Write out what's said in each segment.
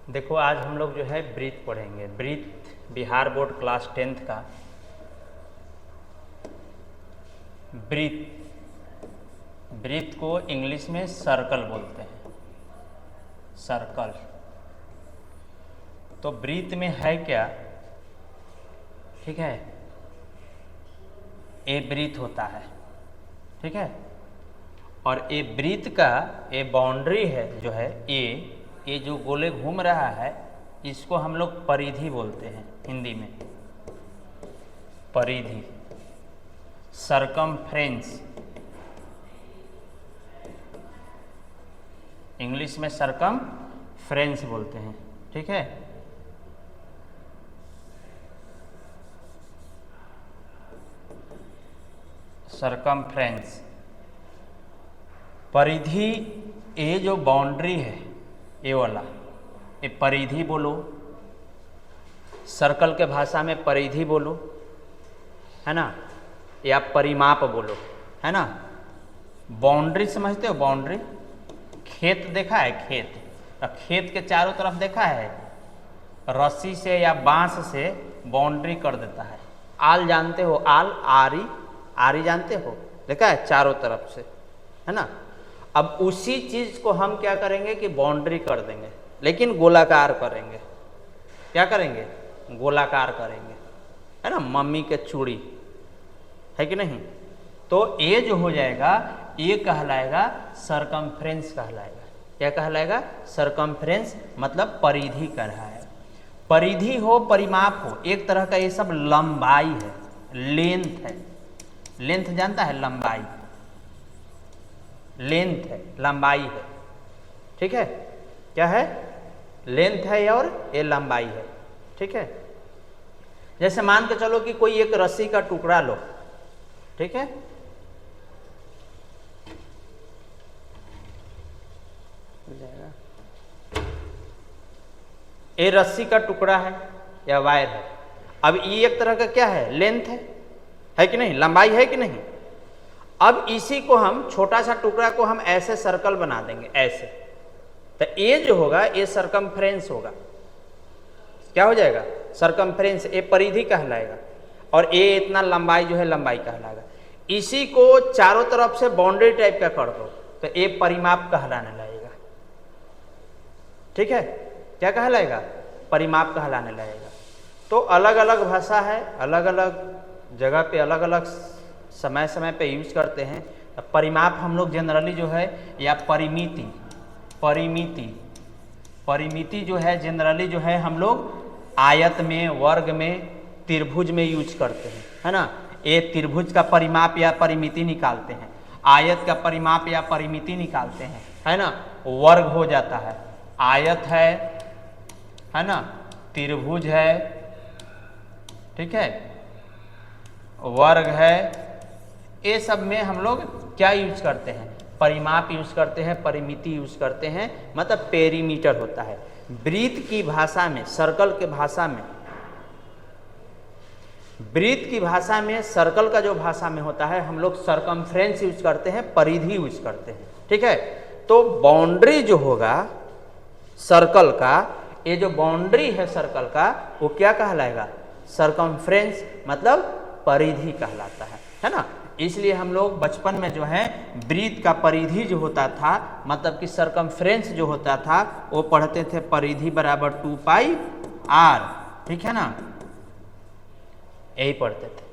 देखो आज हम लोग जो है ब्रीथ पढ़ेंगे। Breathe Bihar board class 10th का ब्रीथ को इंग्लिश में सर्कल बोलते हैं, सर्कल। तो ब्रीथ में है क्या, ठीक है, ए ब्रीथ होता है, ठीक है। और ए ब्रीथ का ए बाउंड्री है जो है ये जो गोले घूम रहा है इसको हम लोग परिधि बोलते हैं हिंदी में, परिधि, सरकमफ्रेंस। इंग्लिश में सरकमफ्रेंस बोलते हैं, ठीक है। सरकमफ्रेंस, परिधि, ये जो बाउंड्री है ये वाला, ये परिधि बोलो, सर्कल के भाषा में परिधि बोलो, है ना, या परिमाप बोलो, है ना। बाउंड्री समझते हो, बाउंड्री, खेत देखा है, खेत, खेत के चारों तरफ देखा है, रस्सी से या बांस से बाउंड्री कर देता है। आल जानते हो, आल, आरी, आरी जानते हो, देखा है चारों तरफ से, है ना। अब उसी चीज को हम क्या करेंगे कि बाउंड्री कर देंगे, लेकिन गोलाकार करेंगे। क्या करेंगे, गोलाकार करेंगे, है ना। मम्मी के चूड़ी है कि नहीं, तो ये जो हो जाएगा ये कहलाएगा सरकमफ्रेंस कहलाएगा। क्या कहलाएगा, सरकमफ्रेंस, मतलब परिधि कहलाएगा। परिधि हो, परिमाप हो, एक तरह का ये सब लंबाई है, लेंथ है। लेंथ जानता है, लंबाई, लेंथ है, लंबाई है, ठीक है। क्या है, लेंथ है और ये लंबाई है, ठीक है। जैसे मान के चलो कि कोई एक रस्सी का टुकड़ा लो, ठीक है, ये रस्सी का टुकड़ा है या वायर है। अब ये एक तरह का क्या है, लेंथ है कि नहीं, लंबाई है कि नहीं। अब इसी को हम, छोटा सा टुकड़ा को हम ऐसे सर्कल बना देंगे, ऐसे, तो ये जो होगा ये सरकमफ्रेंस होगा। क्या हो जाएगा, सरकमफ्रेंस, ये परिधि कहलाएगा। और ये इतना लंबाई जो है लंबाई कहलाएगा। इसी को चारों तरफ से बाउंड्री टाइप का कर दो तो ये परिमाप कहलाने लगेगा, ठीक है। क्या कहलाएगा, परिमाप कहलाने लगेगा। तो अलग अलग भाषा है, अलग अलग जगह पे अलग अलग समय समय पे यूज करते हैं। परिमाप हम लोग जनरली जो है, या परिमिति, परिमिति, परिमिति जो है जनरली जो है हम लोग आयत में, वर्ग में, त्रिभुज में यूज करते हैं, है ना। ये त्रिभुज का परिमाप या परिमिति निकालते हैं, आयत का परिमाप या परिमिति निकालते हैं, है ना। वर्ग हो जाता है, आयत है ना, त्रिभुज है, ठीक है, वर्ग है, ये सब में हम लोग क्या यूज करते हैं, परिमाप यूज करते हैं, परिमिति यूज करते हैं, मतलब पेरीमीटर होता है। ब्रीथ की भाषा में, सर्कल के भाषा में, ब्रीथ की भाषा में, सर्कल का जो भाषा में होता है, हम लोग सरकमफ्रेंस यूज करते हैं, परिधि यूज करते हैं, ठीक है। तो बाउंड्री जो होगा सर्कल का, ये जो बाउंड्री है सर्कल का, वो क्या कहलाएगा, सरकमफ्रेंस, मतलब परिधि कहलाता है ना। इसलिए हम लोग बचपन में जो है ब्रीथ का परिधि जो होता था, मतलब कि सरकमफ्रेंस जो होता था, वो पढ़ते थे परिधि बराबर 2πr, ठीक है ना, यही पढ़ते थे।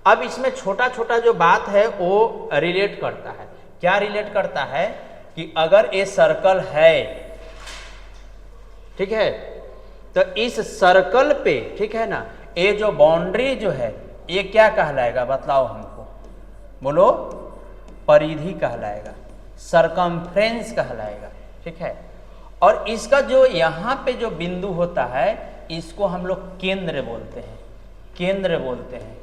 अब इसमें छोटा छोटा जो बात है वो रिलेट करता है। क्या रिलेट करता है कि अगर ये सर्कल है, ठीक है, तो इस सर्कल पे, ठीक है ना, ये जो बाउंड्री जो है ये क्या कहलाएगा, बतलाओ हमको, बोलो, परिधि कहलाएगा, सरकमफ्रेंस कहलाएगा, ठीक है। और इसका जो यहाँ पे जो बिंदु होता है इसको हम लोग केंद्र बोलते हैं, केंद्र बोलते हैं,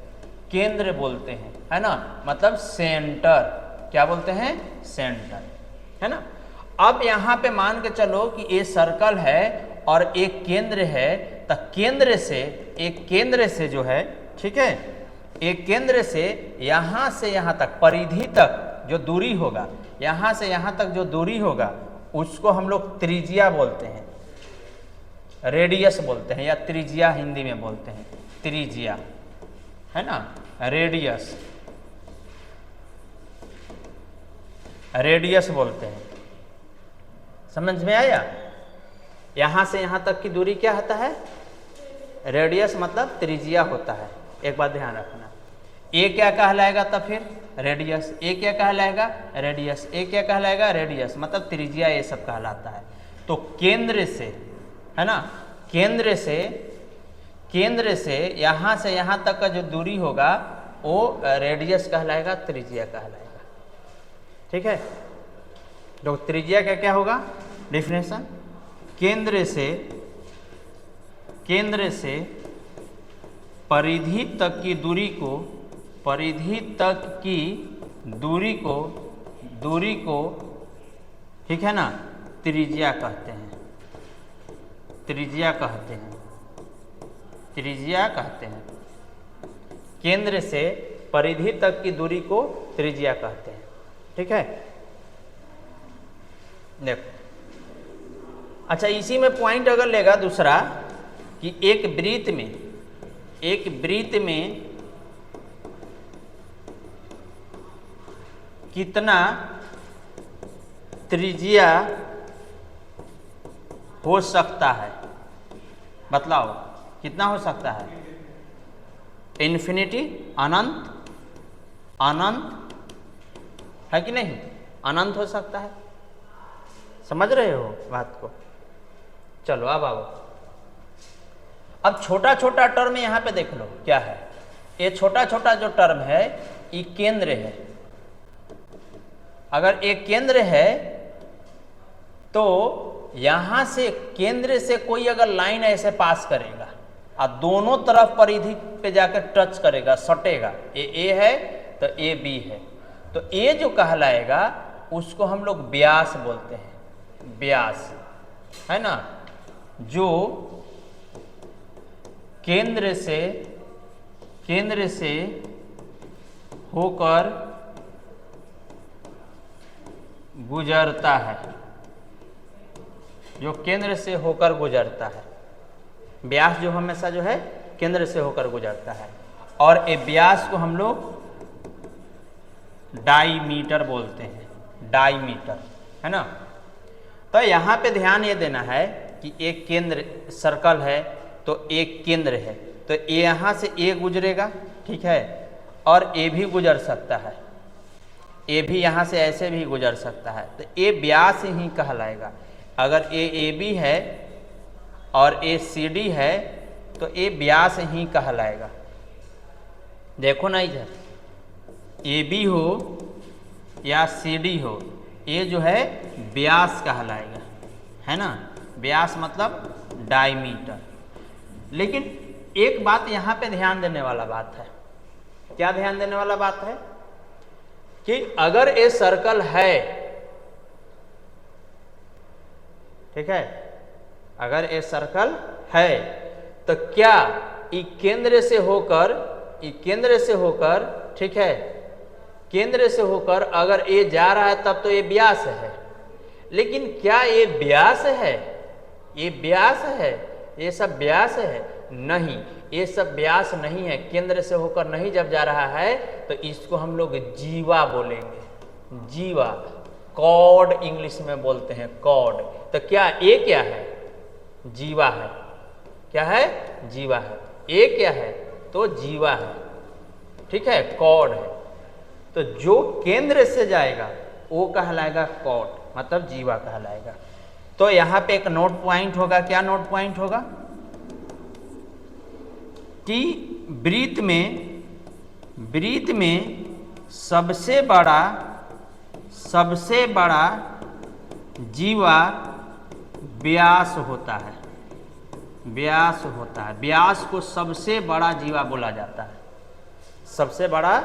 केंद्र बोलते हैं, है ना, मतलब सेंटर। क्या बोलते हैं, सेंटर, है ना। अब यहाँ पे मान के चलो कि ये सर्कल है और एक केंद्र है, तो केंद्र से, एक केंद्र से जो है, ठीक है, एक केंद्र से यहाँ तक, परिधि तक जो दूरी होगा, यहाँ से यहाँ तक जो दूरी होगा उसको हम लोग त्रिज्या बोलते हैं। रेडियस बोलते हैं, या त्रिज्या हिंदी में बोलते हैं, त्रिज्या है ना, रेडियस, रेडियस बोलते हैं। समझ में आया? यहां से यहां तक की दूरी क्या होता है? रेडियस मतलब त्रिज्या होता है। एक बात ध्यान रखना, ए क्या कहलाएगा तब फिर? रेडियस। ए क्या कहलाएगा? रेडियस। ए क्या कहलाएगा? रेडियस, मतलब त्रिज्या ये सब कहलाता है। तो केंद्र से, है ना, केंद्र से यहां से यहां तक का जो दूरी होगा वो रेडियस कहलाएगा, त्रिज्या कहलाएगा। ठीक है, तो त्रिज्या क्या क्या होगा? डेफिनेशन, केंद्र से परिधि तक की दूरी को, परिधि तक की दूरी को ठीक है ना, त्रिज्या कहते हैं, त्रिज्या कहते हैं, त्रिज्या कहते हैं। केंद्र से परिधि तक की दूरी को त्रिज्या कहते हैं। ठीक है, देखो, अच्छा इसी में पॉइंट अगर लेगा दूसरा कि एक वृत्त में कितना त्रिज्या हो सकता है, बतलाओ कितना हो सकता है? इन्फिनिटी, अनंत, अनंत है कि नहीं? अनंत हो सकता है। समझ रहे हो बात को? चलो अब आओ, अब छोटा छोटा टर्म यहां पे देख लो क्या है। ये छोटा छोटा जो टर्म है ये केंद्र है। अगर एक केंद्र है तो यहां से केंद्र से कोई अगर लाइन ऐसे पास करेगा और दोनों तरफ परिधि पे जाकर टच करेगा, सटेगा, ये ए है तो ए बी है, तो ए जो कहलाएगा उसको हम लोग व्यास बोलते हैं, व्यास, है ना, जो केंद्र से होकर गुजरता है, जो केंद्र से होकर गुजरता है। व्यास जो हमेशा जो है केंद्र से होकर गुजरता है, और ये व्यास को हम लोग डाईमीटर बोलते हैं, डाईमीटर, है ना। तो यहाँ पे ध्यान ये देना है कि एक केंद्र सर्कल है तो एक केंद्र है, तो ए यहाँ से ए गुजरेगा, ठीक है, और ए भी गुजर सकता है, ए भी यहाँ से ऐसे भी गुजर सकता है, तो ए व्यास ही कहलाएगा। अगर ए बी है और ए सी डी है तो ए व्यास ही कहलाएगा। देखो ना इधर, ए बी हो या सी डी हो, ये जो है व्यास कहलाएगा, है ना, व्यास मतलब डायमीटर। लेकिन एक बात यहाँ पे ध्यान देने वाला बात है, क्या ध्यान देने वाला बात है कि अगर ये सर्कल है, ठीक है, अगर ये सर्कल है तो क्या ये केंद्र से होकर, ठीक है, केंद्र से होकर अगर ये जा रहा है तब तो ये व्यास है। लेकिन क्या ये व्यास है? ये व्यास है? ये सब व्यास है? नहीं, ये सब व्यास नहीं है। केंद्र से होकर नहीं जब जा रहा है तो इसको हम लोग जीवा बोलेंगे, जीवा, कॉर्ड इंग्लिश में बोलते हैं, कॉर्ड। तो क्या ये क्या है? जीवा है। क्या है? जीवा है। ये क्या है? तो जीवा है, ठीक है, कॉर्ड है। तो जो केंद्र से जाएगा वो कहलाएगा कॉर्ड, मतलब जीवा कहलाएगा। तो यहां पे एक नोट पॉइंट होगा, क्या नोट पॉइंट होगा कि वृत्त में सबसे बड़ा जीवा व्यास होता है, व्यास होता है। व्यास को सबसे बड़ा जीवा बोला जाता है। सबसे बड़ा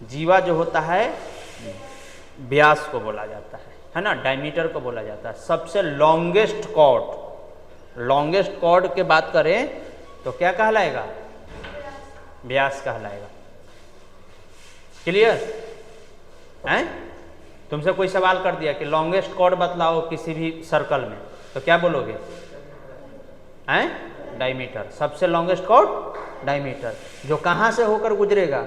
जीवा जो होता है व्यास को बोला जाता है ना, डायमीटर को बोला जाता है। सबसे लॉन्गेस्ट कॉर्ड के बात करें तो क्या कहलाएगा? व्यास कहलाएगा। क्लियर है? तुमसे कोई सवाल कर दिया कि लॉन्गेस्ट कॉर्ड बतलाओ किसी भी सर्कल में, तो क्या बोलोगे? हैं, डायमीटर। सबसे लॉन्गेस्ट कॉर्ड डायमीटर, जो कहाँ से होकर गुजरेगा,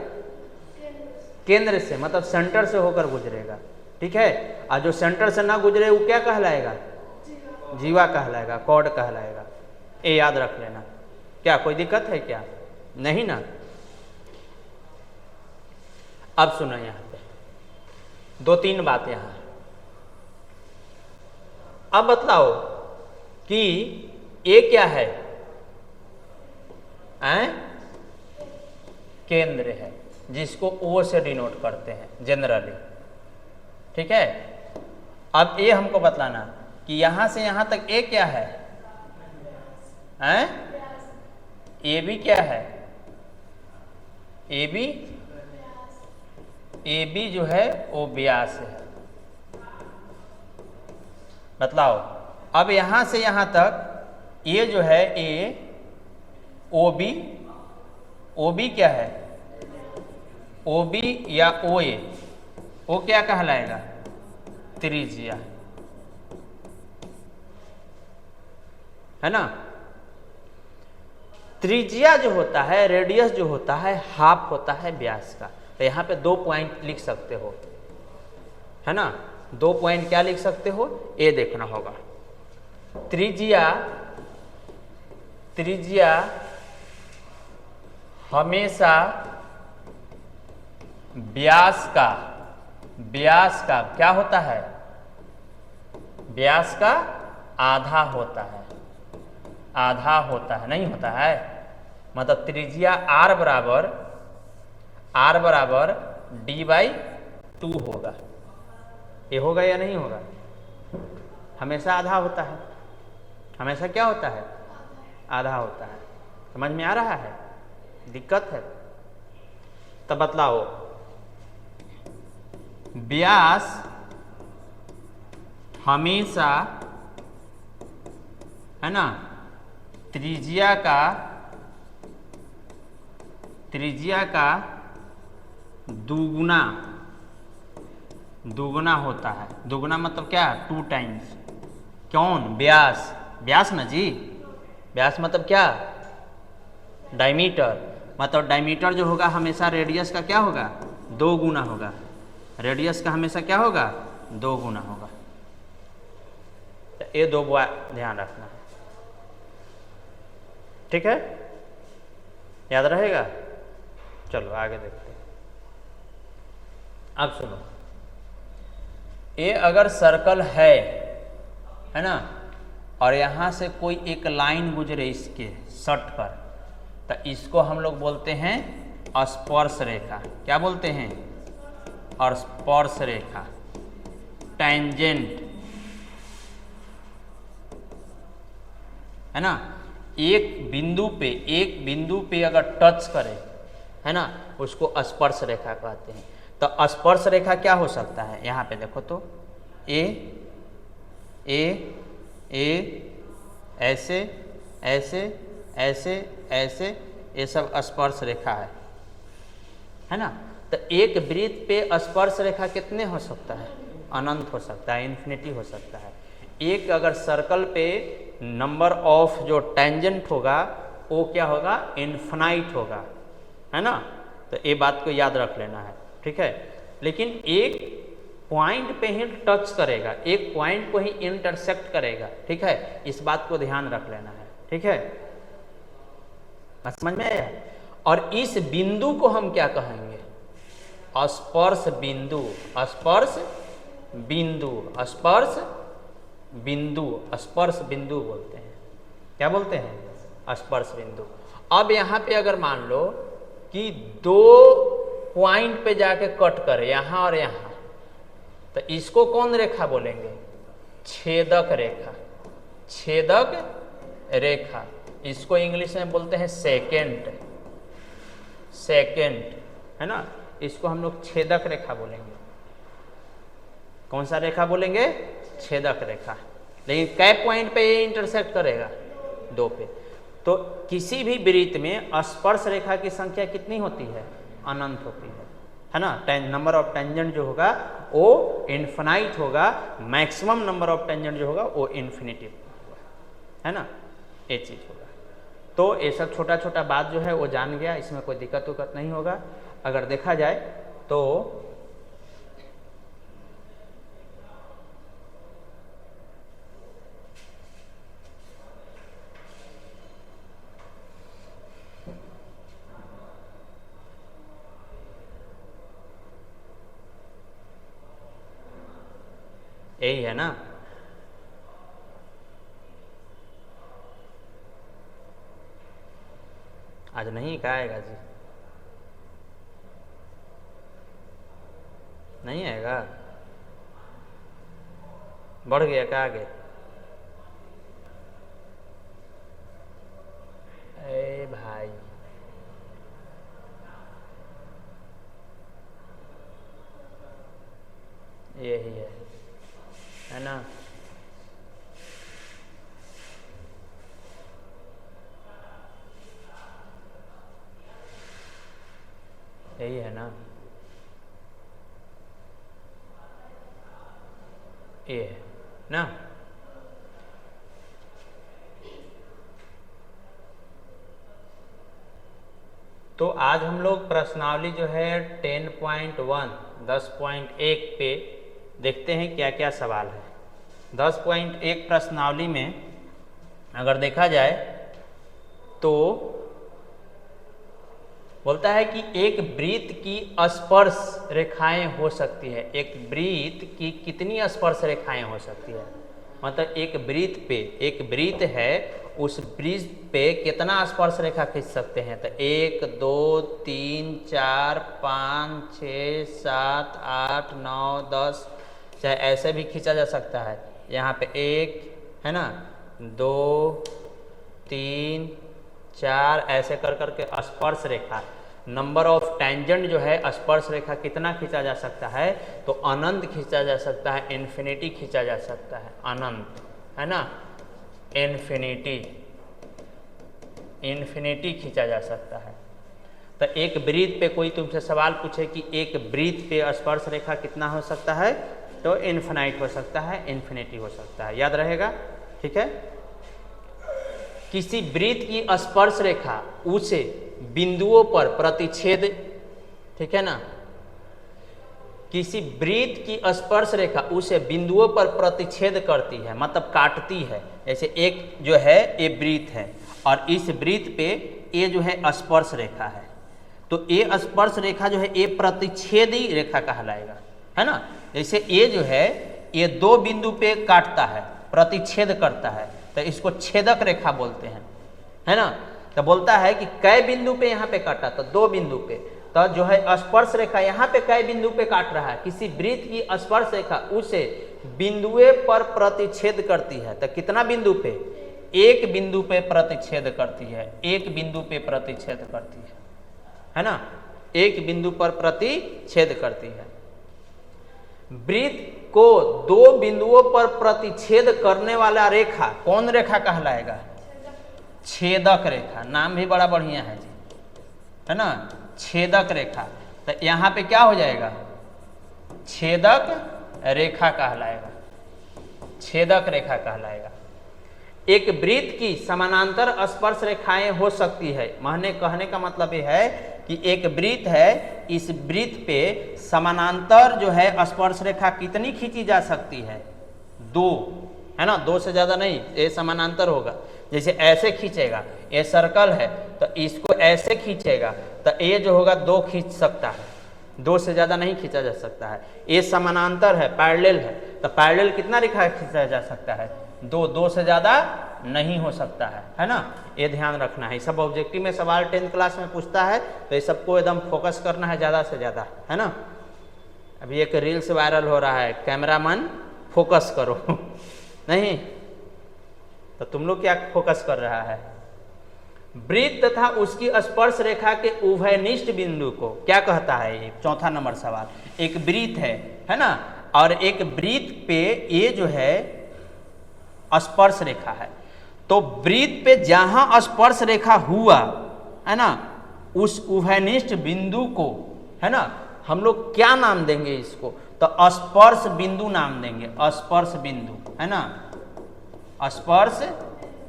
केंद्र से, मतलब सेंटर से होकर गुजरेगा, ठीक है। और जो सेंटर से ना गुजरे वो क्या कहलाएगा, जीवा कहलाएगा, कॉर्ड कहलाएगा। ये याद रख लेना। क्या कोई दिक्कत है क्या, नहीं ना। अब सुनो यहाँ पे दो तीन बातें यहाँ। अब बतलाओ कि ये क्या है, केंद्र है, जिसको O से डिनोट करते हैं जनरली, ठीक है। अब ये हमको बतलाना कि यहां से यहां तक ये क्या है, ए बी क्या है, ए बी जो है वो व्यास है। बतलाओ। अब यहां से यहां तक ये जो है ए ओ बी क्या है, ओ बी या ओ ए, वो क्या कहलाएगा, त्रिज्या, है ना। त्रिज्या जो होता है, रेडियस जो होता है, हाफ होता है व्यास का। तो यहाँ पे 2 पॉइंट लिख सकते हो, है ना। 2 पॉइंट क्या लिख सकते हो, ये देखना होगा। त्रिज्या हमेशा व्यास का क्या होता है, व्यास का आधा होता है, नहीं होता है। मतलब त्रिज्या r बराबर d/2 होगा। ये होगा या नहीं होगा, हमेशा आधा होता है, हमेशा क्या होता है, आधा होता है। समझ में आ रहा है, दिक्कत है। तब बतलाओ, व्यास हमेशा, है ना, त्रिज्या का दुगुना होता है। दुगुना मतलब क्या, 2 टाइम्स। कौन, व्यास ना जी। व्यास मतलब क्या, डायमीटर। मतलब डायमीटर जो होगा हमेशा रेडियस का क्या होगा, 2 गुना होगा। रेडियस का हमेशा क्या होगा, 2 गुना होगा। ये 2 बात ध्यान रखना है, ठीक है, याद रहेगा। चलो आगे देखते हैं। अब सुनो, ये अगर सर्कल है ना, और यहां से कोई एक लाइन गुजरे इसके सट कर, तो इसको हम लोग बोलते हैं स्पर्श रेखा। क्या बोलते हैं, और स्पर्श रेखा, टेंजेंट, है ना। एक बिंदु पे अगर टच करे, है ना, उसको स्पर्श रेखा कहते हैं। तो स्पर्श रेखा क्या हो सकता है, यहाँ पे देखो तो ए ऐसे ऐसे ऐसे ऐसे, ये सब स्पर्श रेखा है ना। तो एक वृत्त पे स्पर्श रेखा कितने हो सकता है, अनंत हो सकता है, इन्फिनिटी हो सकता है। एक अगर सर्कल पे नंबर ऑफ जो टेंजेंट होगा वो क्या होगा, इन्फिनाइट होगा, है ना। तो ये बात को याद रख लेना है, ठीक है। लेकिन एक पॉइंट पे ही टच करेगा, एक पॉइंट को ही इंटरसेक्ट करेगा, ठीक है। इस बात को ध्यान रख लेना है, ठीक है, समझ में आया। और इस बिंदु को हम क्या कहेंगे, स्पर्श बिंदु, स्पर्श बिंदु बोलते हैं। क्या बोलते हैं, स्पर्श बिंदु। अब यहाँ पे अगर मान लो कि 2 पॉइंट पे जाके कट करे, यहाँ और यहाँ, तो इसको कौन रेखा बोलेंगे, छेदक रेखा। इसको इंग्लिश में बोलते हैं सेकेंड, है ना। इसको हम लोग छेदक रेखा बोलेंगे। कौन सा रेखा बोलेंगे, छेदक रेखा। लेकिन कै पॉइंट पे ये इंटरसेक्ट करेगा, 2 पे। तो किसी भी वृत्त में स्पर्श रेखा की संख्या कितनी होती है, अनंत होती है ना। नंबर ऑफ टेंजेंट जो होगा वो इन्फिनाइट होगा, मैक्सिमम नंबर ऑफ टेंजेंट जो होगा वो इन्फिनिटी होगा, है ना। ये चीज़ होगा। तो ये सब छोटा छोटा बात जो है वो जान गया, इसमें कोई दिक्कत उक्कत नहीं होगा। अगर देखा जाए तो यही है ना। आज नहीं क्या आएगा जी, नहीं आएगा, बढ़ गया क्या आगे? ए भाई यही है ना। यही है ना, ये है ना। तो आज हम लोग प्रश्नावली जो है 10.1 10.1 पे देखते हैं क्या क्या सवाल है। 10.1 प्रश्नावली में अगर देखा जाए तो बोलता है कि एक वृत्त की स्पर्श रेखाएं हो सकती है। एक वृत्त की कितनी स्पर्श रेखाएं हो सकती है, मतलब एक वृत्त है, उस वृत्त पे कितना स्पर्श रेखा खींच सकते हैं। तो 1 2 3 4 5 6 7 8 9 10, चाहे ऐसे भी खींचा जा सकता है। यहाँ पे 1 है ना, 2 3 4 ऐसे कर करके स्पर्श रेखा, नंबर ऑफ टेंजेंट जो है स्पर्श रेखा कितना खींचा जा सकता है, तो अनंत खींचा जा सकता है, इन्फिनिटी खींचा जा सकता है, अनंत है ना, इन्फिनिटी खींचा जा सकता है। तो एक वृत्त पे कोई तुमसे सवाल पूछे कि एक वृत्त पे स्पर्श रेखा कितना हो सकता है, तो इन्फिनाइट हो सकता है, इन्फिनिटी हो सकता है, याद रहेगा। ठीक है, किसी वृत्त की स्पर्श रेखा उसे बिंदुओं पर प्रतिच्छेद, ठीक है ना, किसी वृत्त की स्पर्श रेखा उसे बिंदुओं पर प्रतिच्छेद करती है, मतलब काटती है। जैसे एक जो है ये वृत्त है और इस वृत्त पे ये जो है स्पर्श रेखा है, तो ये स्पर्श रेखा जो है ये प्रतिच्छेदी रेखा कहलाएगा, है ना। जैसे ये जो है ये दो बिंदु पे काटता है, प्रतिच्छेद करता है, तो इसको छेदक रेखा बोलते हैं, है ना। तो बोलता है कि कई बिंदु पे यहाँ पे काटा, तो 2 बिंदु पे, तो जो है स्पर्श रेखा यहाँ पे कई बिंदु पे काट रहा है, किसी वृत्त की स्पर्श रेखा उसे बिंदुए पर प्रतिच्छेद करती है। तो कितना बिंदु पे, एक बिंदु पे प्रतिच्छेद करती है, एक बिंदु पे प्रतिच्छेद करती है ना, एक बिंदु पर प्रतिच्छेद करती है। वृत्त को 2 बिंदुओं पर प्रतिच्छेद करने वाला रेखा कौन रेखा कहलाएगा, छेदक रेखा। नाम भी बड़ा बढ़िया है जी, है ना, छेदक रेखा। तो यहाँ पे क्या हो जाएगा, छेदक रेखा कहलाएगा, छेदक रेखा कहलाएगा। एक वृत्त की समानांतर स्पर्श रेखाएं हो सकती है, कहने का मतलब ये है कि एक वृत्त है, इस वृत्त पे समानांतर जो है स्पर्श रेखा कितनी खींची जा सकती है, 2, है ना, 2 से ज्यादा नहीं, ये समानांतर होगा। जैसे ऐसे खींचेगा, ये सर्कल है तो इसको ऐसे खींचेगा, तो ये जो होगा 2 खींच सकता है, 2 से ज्यादा नहीं खींचा जा सकता है। ये समानांतर है, पैरेलल है, तो पैरेलल कितना रेखा खींचा जा सकता है, 2 से ज्यादा नहीं हो सकता है ना। ये ध्यान रखना है, सब ऑब्जेक्टिव में सवाल 10th क्लास में पूछता है, तो ये सबको एकदम फोकस करना है ज़्यादा से ज़्यादा, है ना। अभी एक रील्स वायरल हो रहा है, कैमरामैन फोकस करो नहीं, तो तुम लोग क्या फोकस कर रहा है, वृत्त तथा उसकी स्पर्श रेखा के उभयनिष्ठ बिंदु को क्या कहता है। ये 4था नंबर सवाल, एक वृत्त है ना, और एक वृत्त पे ये जो है स्पर्श रेखा है, तो वृत्त पे जहां स्पर्श रेखा हुआ है ना, उस उभयनिष्ठ बिंदु को, है ना, हम लोग क्या नाम देंगे इसको, तो स्पर्श बिंदु नाम देंगे, स्पर्श बिंदु, है ना, स्पर्श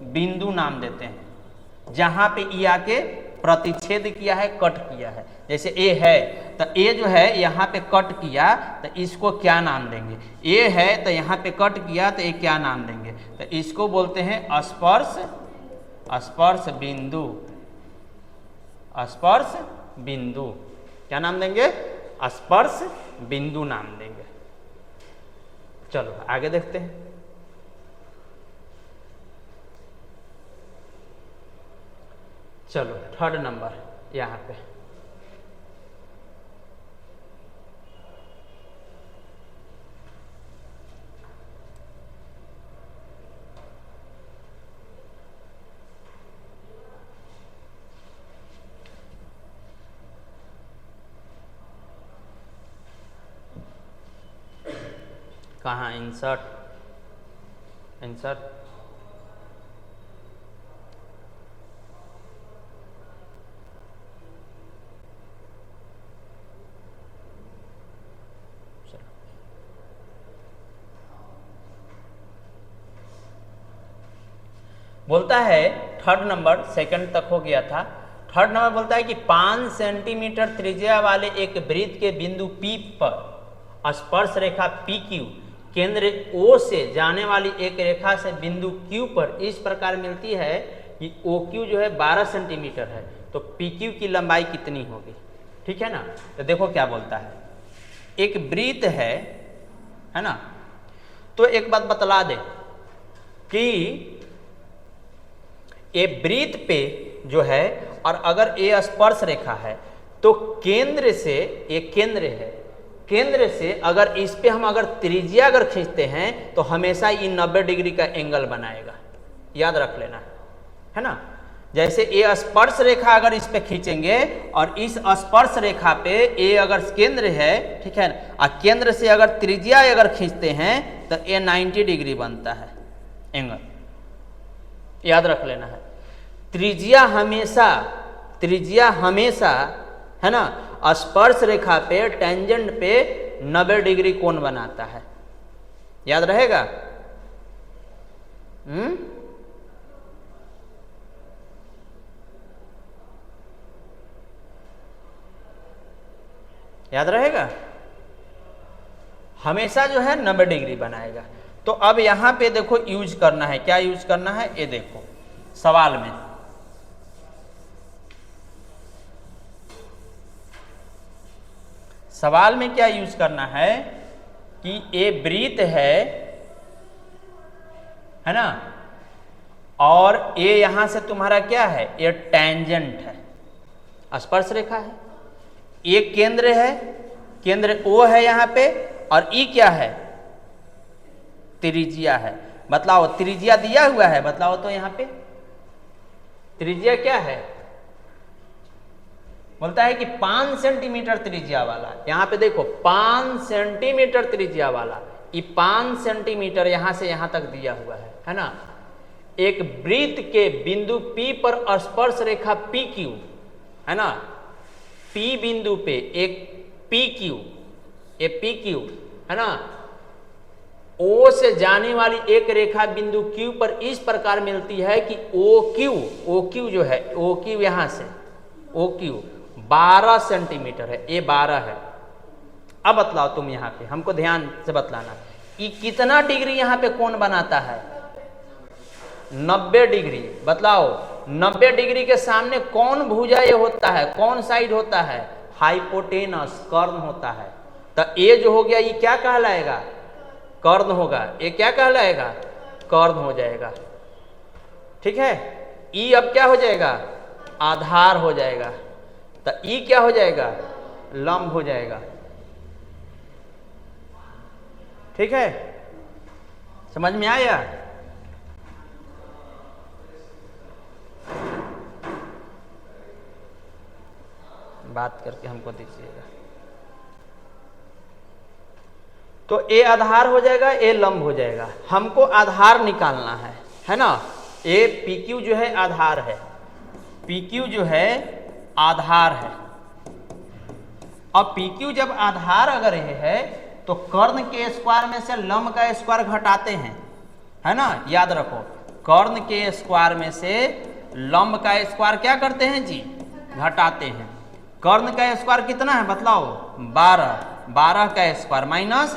बिंदु नाम देते हैं। जहां पे ई आके प्रतिच्छेद किया है, कट किया है, जैसे ए है तो ए जो है यहाँ पे कट किया तो इसको क्या नाम देंगे? ए है तो यहाँ पे कट किया तो ये क्या नाम देंगे? तो इसको बोलते हैं स्पर्श, स्पर्श बिंदु, स्पर्श बिंदु। क्या नाम देंगे? स्पर्श बिंदु नाम देंगे। चलो आगे देखते हैं। चलो थर्ड नंबर यहाँ पे, कहाँ? इंसर्ट, इंसर्ट, बोलता है थर्ड नंबर, सेकंड तक हो गया था। थर्ड नंबर बोलता है कि 5 सेंटीमीटर त्रिज्या वाले एक वृत्त के बिंदु P पर स्पर्श रेखा PQ केंद्र O से जाने वाली एक रेखा से बिंदु Q पर इस प्रकार मिलती है कि OQ जो है 12 सेंटीमीटर है, तो PQ की लंबाई कितनी होगी? ठीक है ना। तो देखो क्या बोलता है, एक वृत्त है ना। तो एक बात बतला दे कि ये वृत्त पे जो है, और अगर ये स्पर्श रेखा है तो केंद्र से, ये केंद्र है, केंद्र से अगर इस पे हम अगर त्रिज्या अगर खींचते हैं तो हमेशा ये 90 डिग्री का एंगल बनाएगा, याद रख लेना है ना। जैसे ये स्पर्श रेखा अगर इस पे खींचेंगे और इस स्पर्श रेखा पे ये अगर केंद्र है, ठीक है, और केंद्र से अगर त्रिज्या अगर खींचते हैं तो ये 90 डिग्री बनता है एंगल, याद रख लेना है। त्रिज्या हमेशा है ना स्पर्श रेखा पे, टेंजेंट पे 90 डिग्री कोण बनाता है, याद रहेगा। याद रहेगा, हमेशा जो है 90 डिग्री बनाएगा। तो अब यहां पे देखो यूज करना है, क्या यूज करना है ये देखो सवाल में। सवाल में क्या यूज करना है कि ये वृत्त है ना, और ये यहां से तुम्हारा क्या है, ये टेंजेंट है, स्पर्श रेखा है। ये केंद्र है, केंद्र O है यहां पे, और ई क्या है, त्रिज्या है। बतलाओ त्रिज्या दिया हुआ है, बतलाओ तो यहां पे त्रिज्या क्या है? बोलता है कि 5 सेंटीमीटर त्रिज्या वाला, यहां पे देखो 5 सेंटीमीटर त्रिज्या वाला, ये 5 सेंटीमीटर यहां से यहां तक दिया हुआ है ना। एक वृत्त के बिंदु P पर स्पर्श रेखा PQ है ना, P बिंदु पे एक PQ, ये PQ है ना, O से जाने वाली एक रेखा बिंदु Q पर इस प्रकार मिलती है कि OQ जो है, OQ यहां से OQ 12 सेंटीमीटर है, ये 12 है। अब बतलाओ तुम यहाँ पे, हमको ध्यान से बतलाना, ये कितना डिग्री यहाँ पे कोण बनाता है? 90 डिग्री। बतलाओ 90 डिग्री के सामने कौन भुजा ये होता है, कौन साइड होता है? हाइपोटेनस, कर्ण होता है। तो ये जो हो गया ये क्या कहलाएगा? कर्ण होगा। ये क्या कहलाएगा? कर्ण हो जाएगा। ठीक है, ई अब क्या हो जाएगा? आधार हो जाएगा। तो ई क्या हो जाएगा? लंब हो जाएगा। ठीक है, समझ में आया? बात करके हमको दीजिएगा। तो ए आधार हो जाएगा, ए लंब हो जाएगा। हमको आधार निकालना है ना। ए PQ जो है आधार है, PQ जो है आधार है। अब PQ जब आधार अगर ये है तो कर्ण के स्क्वायर में से लंब का स्क्वायर घटाते हैं, है ना। याद रखो, कर्ण के स्क्वायर में से लंब का स्क्वायर क्या करते हैं जी, घटाते हैं। कर्ण का स्क्वायर कितना है बतलाओ, 12, 12 का स्क्वायर माइनस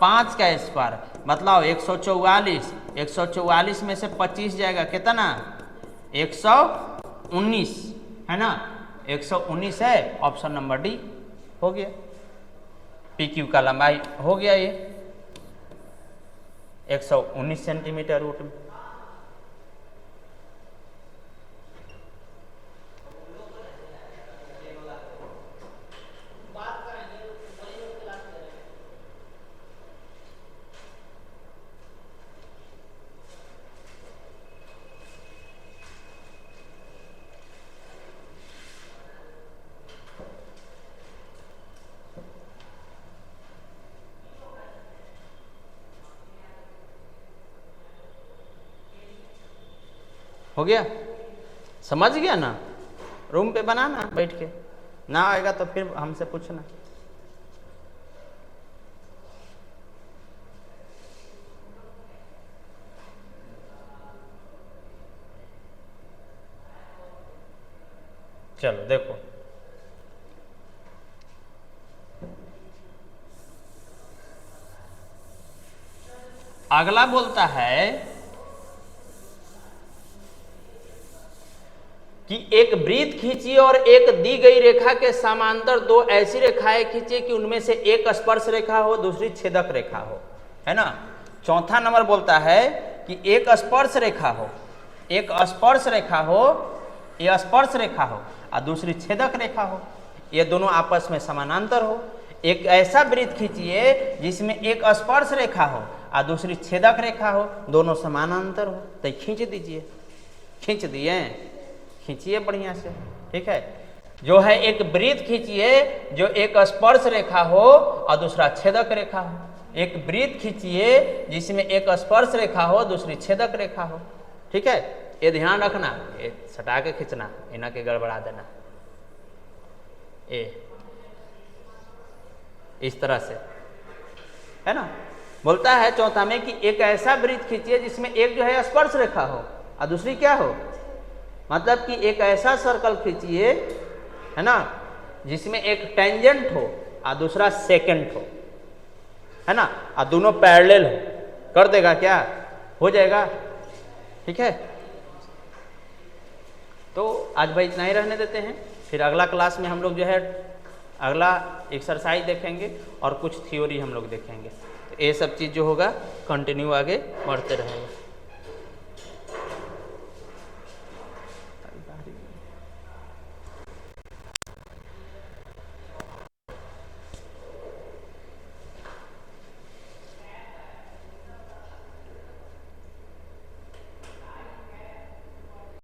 5 का स्क्वायर, बतलाओ 144, 144 में से 25 जाएगा कितना, 119 है ना, 119 है, ऑप्शन नंबर डी हो गया। पी क्यू का लंबाई हो गया ये 119 सेंटीमीटर रूट में। हो गया, समझ गया ना, रूम पे बनाना बैठ के, ना आएगा तो फिर हमसे पूछना। चलो देखो, अगला बोलता है कि एक वृत्त खींचिए और एक दी गई रेखा के समांतर दो ऐसी रेखाएं खींचिए कि उनमें से एक स्पर्श रेखा हो, दूसरी छेदक रेखा हो, है ना। चौथा नंबर बोलता है कि एक स्पर्श रेखा हो, एक स्पर्श रेखा हो, ये स्पर्श रेखा हो और दूसरी छेदक रेखा हो, ये दोनों आपस में समानांतर हो। एक ऐसा वृत्त खींचिए जिसमें एक स्पर्श रेखा हो और दूसरी छेदक रेखा हो, दोनों समानांतर हो, तो खींच दीजिए। खींच दिए, खींचिए बढ़िया से, ठीक है। जो है एक वृत्त खींचिए जो एक स्पर्श रेखा हो और दूसरा छेदक रेखा हो। एक वृत्त खींचिए जिसमें एक स्पर्श रेखा हो, दूसरी छेदक रेखा हो, ठीक है। ये ध्यान रखना, ये सटा के खींचना, इन्हें के गड़बड़ा देना। ए इस तरह से, है ना। बोलता है चौथा में कि एक ऐसा वृत्त खींचिए जिसमें एक जो है स्पर्श रेखा हो और दूसरी क्या हो, मतलब कि एक ऐसा सर्कल खींचिए, है ना, जिसमें एक टेंजेंट हो और दूसरा सेकेंट हो, है ना, और दोनों पैरेलल हो। कर देगा क्या, हो जाएगा, ठीक है। तो आज भाई इतना ही रहने देते हैं, फिर अगला क्लास में हम लोग जो है अगला एक्सरसाइज देखेंगे और कुछ थ्योरी हम लोग देखेंगे। तो ये सब चीज़ जो होगा कंटिन्यू आगे बढ़ते रहेगा।